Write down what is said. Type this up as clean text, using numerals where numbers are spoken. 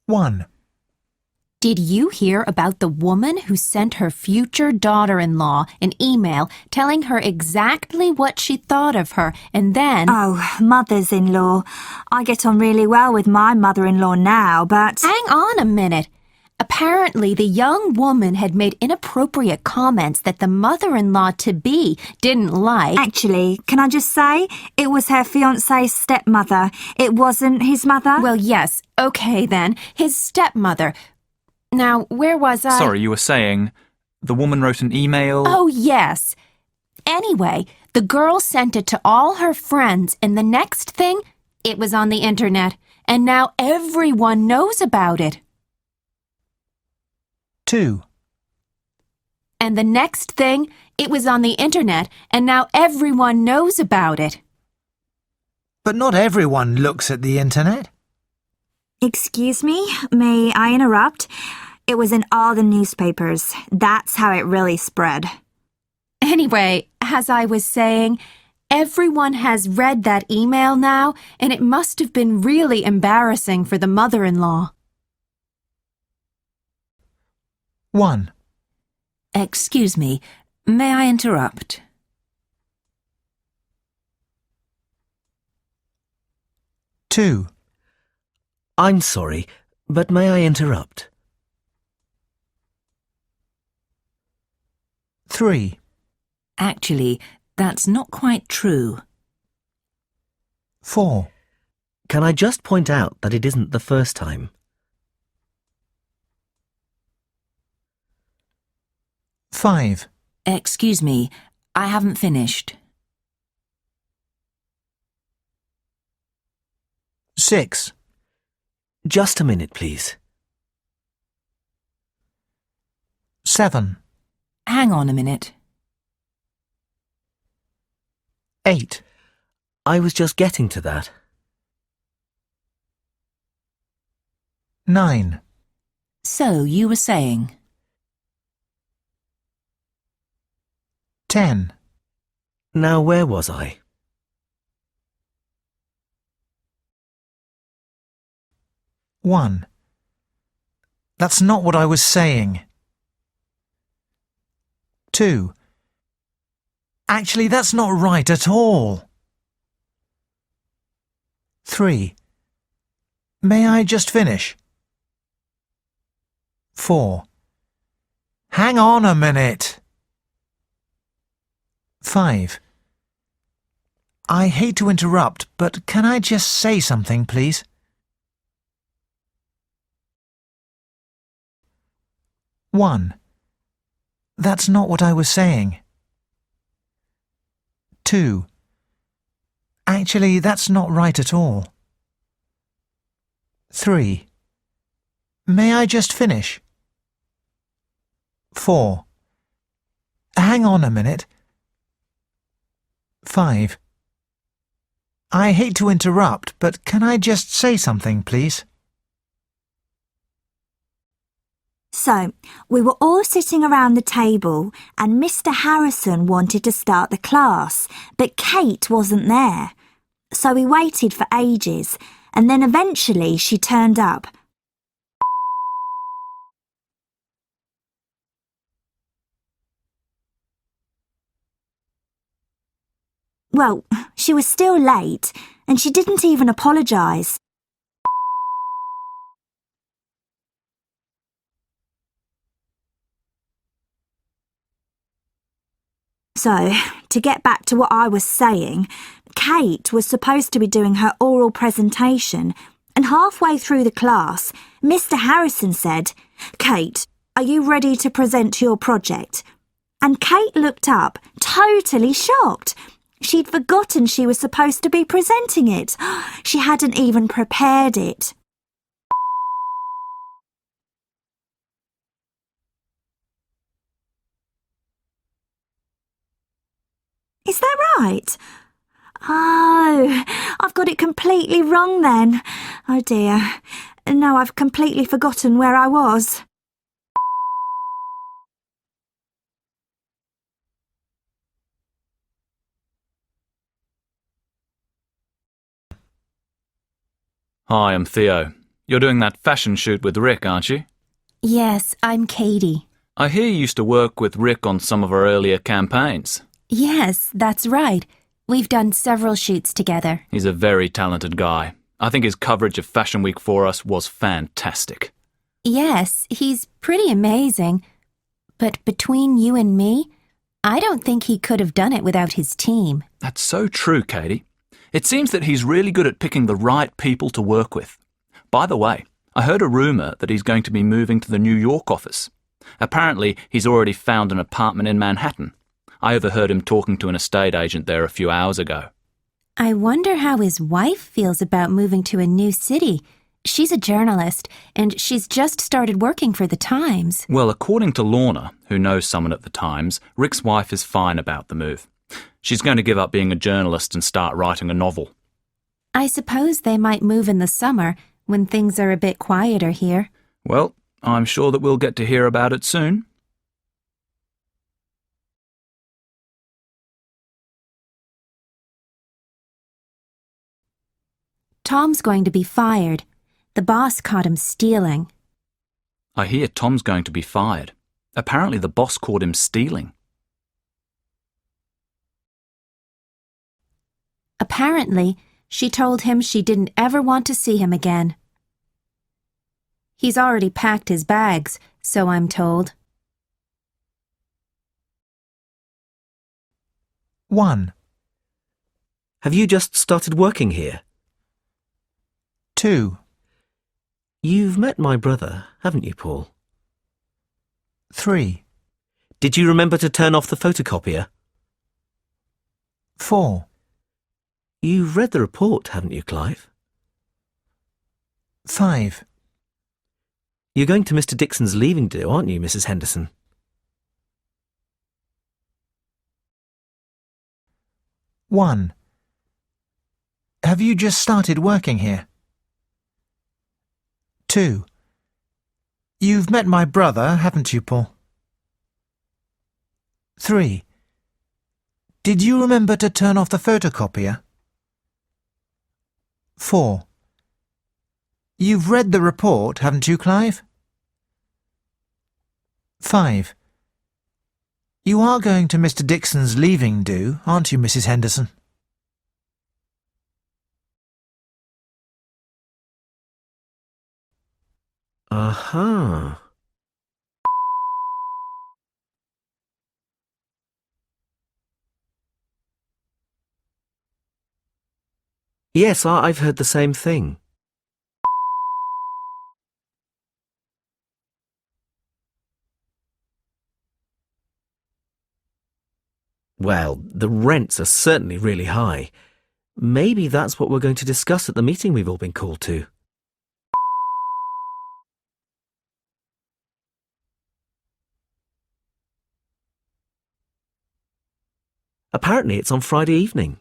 1. Did you hear about the woman who sent her future daughter-in-law an email telling her exactly what she thought of her and then... Oh, mothers-in-law. I get on really well with my mother-in-law now, but... Hang on a minute. Apparently, the young woman had made inappropriate comments that the mother-in-law-to-be didn't like. Actually, can I just say, it was her fiancé's stepmother. It wasn't his mother. Well, yes. Okay, then. His stepmother. Now, where was I? Sorry, you were saying the woman wrote an email... Oh, yes. Anyway, the girl sent it to all her friends, and the next thing, it was on the internet. And now everyone knows about it. 2. And the next thing, it was on the internet, and now everyone knows about it. But not everyone looks at the internet. Excuse me, may I interrupt? It was in all the newspapers. That's how it really spread. Anyway, as I was saying, everyone has read that email now, and it must have been really embarrassing for the mother-in-law. 1. Excuse me, may I interrupt? 2. I'm sorry, but may I interrupt? 3. Actually, that's not quite true. 4. Can I just point out that it isn't the first time? 5. Excuse me, I haven't finished. 6. Just a minute, please. 7. Hang on a minute. 8. I was just getting to that. 9. So, you were saying... 10. Now, where was I? 1. That's not what I was saying. 2. Actually, that's not right at all. 3. May I just finish? 4. Hang on a minute. 5. I hate to interrupt, but can I just say something, please? 1. That's not what I was saying. 2. Actually, that's not right at all. 3. May I just finish? 4. Hang on a minute. 5. I hate to interrupt, but can I just say something, please? So, we were all sitting around the table and Mr. Harrison wanted to start the class, but Kate wasn't there. So we waited for ages, and then eventually she turned up. Well, she was still late, and she didn't even apologise. So, to get back to what I was saying, Kate was supposed to be doing her oral presentation, and halfway through the class, Mr. Harrison said, "Kate, are you ready to present your project?" And Kate looked up, totally shocked. She'd forgotten she was supposed to be presenting it. She hadn't even prepared it. Is that right? Oh, I've got it completely wrong then. Oh dear. Now I've completely forgotten where I was. Hi, I'm Theo. You're doing that fashion shoot with Rick, aren't you? Yes, I'm Katie. I hear you used to work with Rick on some of our earlier campaigns. Yes, that's right. We've done several shoots together. He's a very talented guy. I think his coverage of Fashion Week for us was fantastic. Yes, he's pretty amazing. But between you and me, I don't think he could have done it without his team. That's so true, Katie. It seems that he's really good at picking the right people to work with. By the way, I heard a rumour that he's going to be moving to the New York office. Apparently, he's already found an apartment in Manhattan. I overheard him talking to an estate agent there a few hours ago. I wonder how his wife feels about moving to a new city. She's a journalist, and she's just started working for the Times. Well, according to Lorna, who knows someone at the Times, Rick's wife is fine about the move. She's going to give up being a journalist and start writing a novel. I suppose they might move in the summer, when things are a bit quieter here. Well, I'm sure that we'll get to hear about it soon. Tom's going to be fired. The boss caught him stealing. I hear Tom's going to be fired. Apparently the boss caught him stealing. Apparently, she told him she didn't ever want to see him again. He's already packed his bags, so I'm told. 1, Have you just started working here? 2, You've met my brother, haven't you, Paul? 3, Did you remember to turn off the photocopier? 4, You've read the report, haven't you, Clive? 5, You're going to Mr. Dixon's leaving do, aren't you, Mrs. Henderson? 1. Have you just started working here? 2. You've met my brother, haven't you, Paul? 3. Did you remember to turn off the photocopier? 4. You've read the report, haven't you, Clive? 5. You are going to Mr. Dixon's leaving do, aren't you, Mrs. Henderson? Aha. Yes, I've heard the same thing. Well, the rents are certainly really high. Maybe that's what we're going to discuss at the meeting we've all been called to. Apparently it's on Friday evening.